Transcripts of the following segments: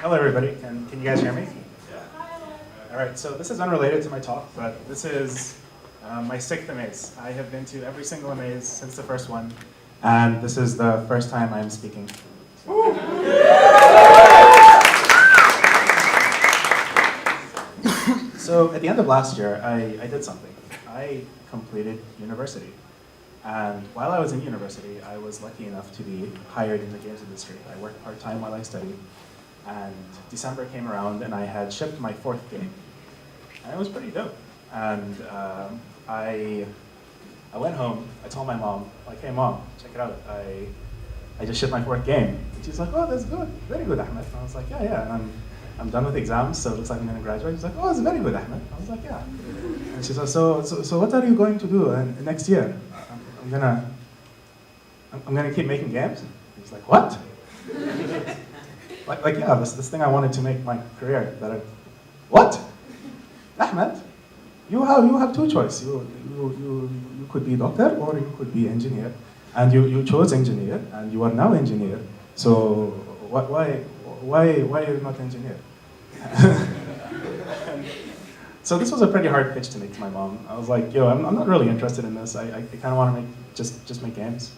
Hello, everybody. Can you guys hear me? All right, so this is unrelated to my talk, but this is my sixth amaze. I have been to every single amaze since the first one, and this is the first time I'm speaking. So at the end of last year, I did something. I completed university. And while I was in university, I was lucky enough to be hired in the games industry. I worked part-time while I studied. And December came around and I had shipped my fourth game. And it was pretty dope. And I went home, I told my mom, like, hey mom, check it out. I just shipped my fourth game. And she's like, oh, that's good, very good, Ahmed. And I was like, yeah, and I'm done with exams, so it looks like I'm gonna graduate. She's like, oh, it's very good, Ahmed. I was like, yeah. And she said, so what are you going to do next year? I'm gonna keep making games? He's like, what? like yeah, this thing I wanted to make my career. What? Ahmed, you have two choices. You could be doctor or you could be engineer, and you chose engineer, and you are now engineer. So why are you not engineer? So this was a pretty hard pitch to make to my mom. I was like, yo, I'm not really interested in this. I kind of want to just make games.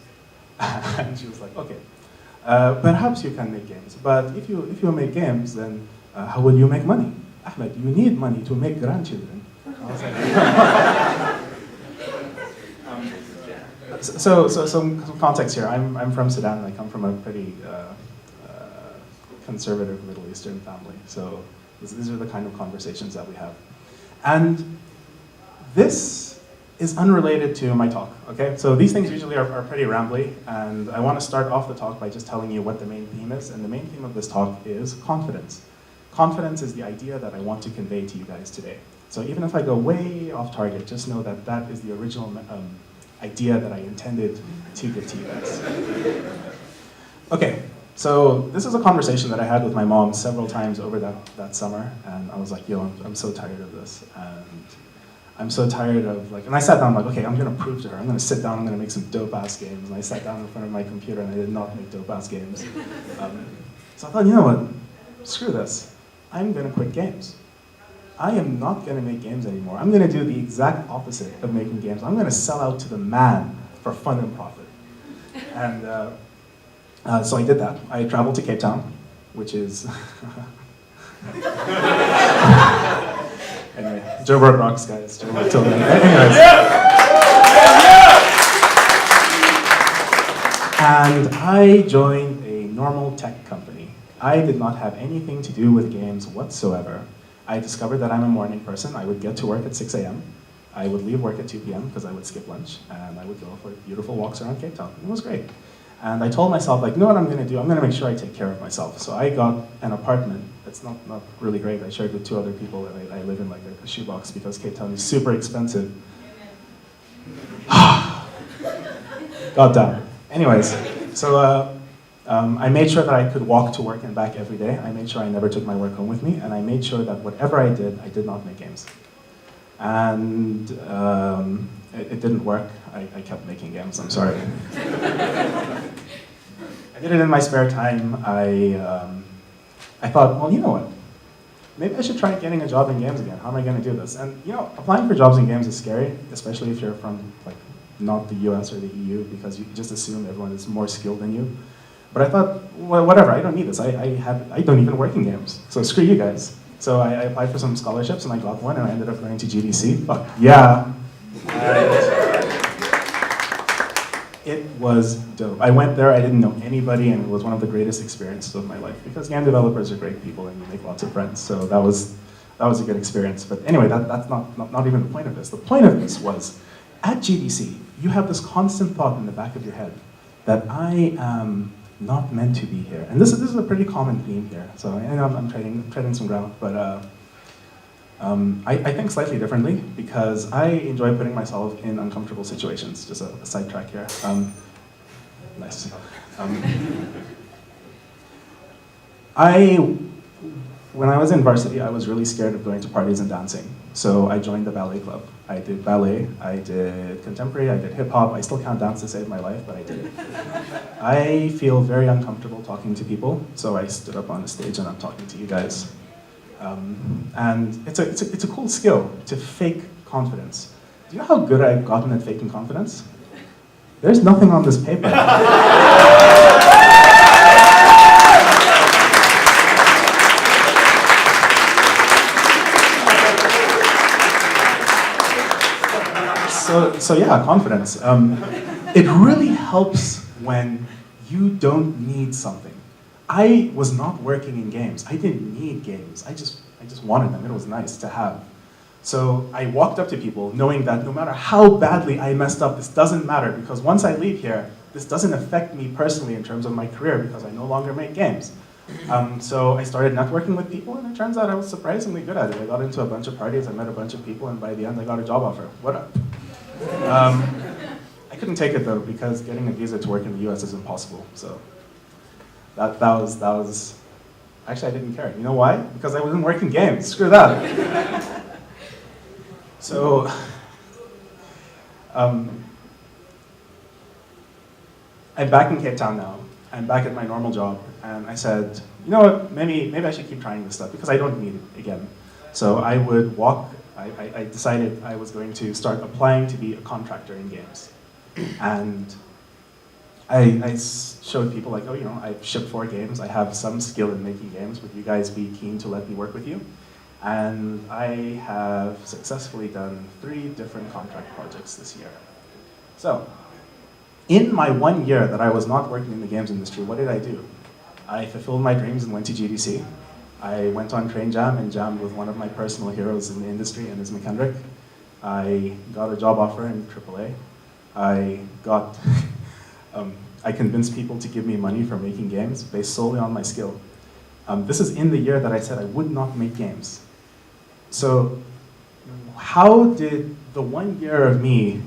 And she was like, okay, perhaps you can make games. But if you make games, then how will you make money? Ahmed, you need money to make grandchildren. I was like, so some context here. I'm from Sudan. I come from a pretty conservative Middle Eastern family. So these are the kind of conversations that we have. And this is unrelated to my talk, okay? So these things usually are pretty rambly, and I want to start off the talk by just telling you what the main theme is, and the main theme of this talk is confidence. Confidence is the idea that I want to convey to you guys today. So even if I go way off target, just know that that is the original idea that I intended to give to you guys. Okay. So this is a conversation that I had with my mom several times over that summer, and I was like, yo, I'm so tired of this, and I'm so tired of, like, and I sat down, like, okay, I'm gonna prove to her, I'm gonna sit down, I'm gonna make some dope-ass games, and I sat down in front of my computer and I did not make dope-ass games. So I thought, you know what, screw this, I'm gonna quit games. I am not gonna make games anymore. I'm gonna do the exact opposite of making games. I'm gonna sell out to the man for fun and profit. And so I did that. I traveled to Cape Town, which is... Anyway, Joe Bird rocks, guys. Joe Bird till then. Anyways. And I joined a normal tech company. I did not have anything to do with games whatsoever. I discovered that I'm a morning person. I would get to work at 6 a.m. I would leave work at 2 p.m. because I would skip lunch, and I would go for beautiful walks around Cape Town. It was great. And I told myself, like, you know what I'm going to do? I'm going to make sure I take care of myself. So I got an apartment. It's not really great. I shared with two other people, and I live in like a shoebox because Cape Town is super expensive. God damn. Anyways, so I made sure that I could walk to work and back every day. I made sure I never took my work home with me, and I made sure that whatever I did not make games. And it didn't work. I kept making games, I'm sorry. I did it in my spare time. I thought, well, you know what? Maybe I should try getting a job in games again. How am I going to do this? And you know, applying for jobs in games is scary, especially if you're from like not the US or the EU, because you just assume everyone is more skilled than you. But I thought, well, whatever, I don't need this. I don't even work in games, so screw you guys. So I applied for some scholarships and I got one, and I ended up going to GDC. Fuck yeah. It was dope. I went there, I didn't know anybody, and it was one of the greatest experiences of my life because game developers are great people and you make lots of friends, so that was a good experience. But anyway, that's not even the point of this. The point of this was, at GDC, you have this constant thought in the back of your head that I am not meant to be here. And this is a pretty common theme here, so I know I'm treading some ground, but I think slightly differently because I enjoy putting myself in uncomfortable situations. Just a sidetrack here. Nice. When I was in varsity, I was really scared of going to parties and dancing So I joined the ballet club. I did ballet, I did contemporary, I did hip hop. I still can't dance to save my life, but I did it. I feel very uncomfortable talking to people, so I stood up on the stage and I'm talking to you guys. And it's a cool skill to fake confidence. Do you know how good I've gotten at faking confidence? There's nothing on this paper. So yeah, confidence. It really helps when you don't need something. I was not working in games. I didn't need games. I just wanted them. It was nice to have. So I walked up to people knowing that no matter how badly I messed up, this doesn't matter because once I leave here, this doesn't affect me personally in terms of my career because I no longer make games. So I started networking with people and it turns out I was surprisingly good at it. I got into a bunch of parties, I met a bunch of people, and by the end I got a job offer. What up? I couldn't take it though because getting a visa to work in the US is impossible. So that was, actually I didn't care. You know why? Because I wasn't working games, screw that. So, I'm back in Cape Town now. I'm back at my normal job, and I said, you know what, maybe I should keep trying this stuff because I don't need it again. So I would walk, I decided I was going to start applying to be a contractor in games. And I showed people like, oh, you know, I've shipped 4 games, I have some skill in making games, would you guys be keen to let me work with you? And I have successfully done 3 different contract projects this year. So, in my 1 year that I was not working in the games industry, what did I do? I fulfilled my dreams and went to GDC. I went on Train Jam and jammed with one of my personal heroes in the industry, Ms. McKendrick. I got a job offer in AAA. I got, I convinced people to give me money for making games based solely on my skill. This is in the year that I said I would not make games. So how did the 1 year of me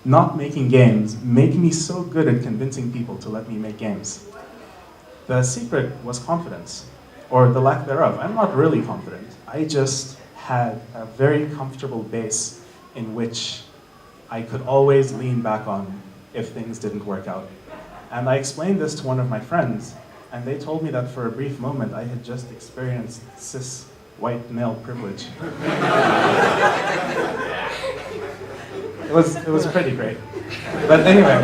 not making games make me so good at convincing people to let me make games? The secret was confidence, or the lack thereof. I'm not really confident. I just had a very comfortable base in which I could always lean back on if things didn't work out. And I explained this to one of my friends, and they told me that for a brief moment I had just experienced cis white male privilege. It was pretty great. But anyway,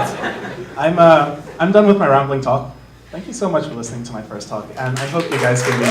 I'm done with my rambling talk. Thank you so much for listening to my first talk, and I hope you guys give me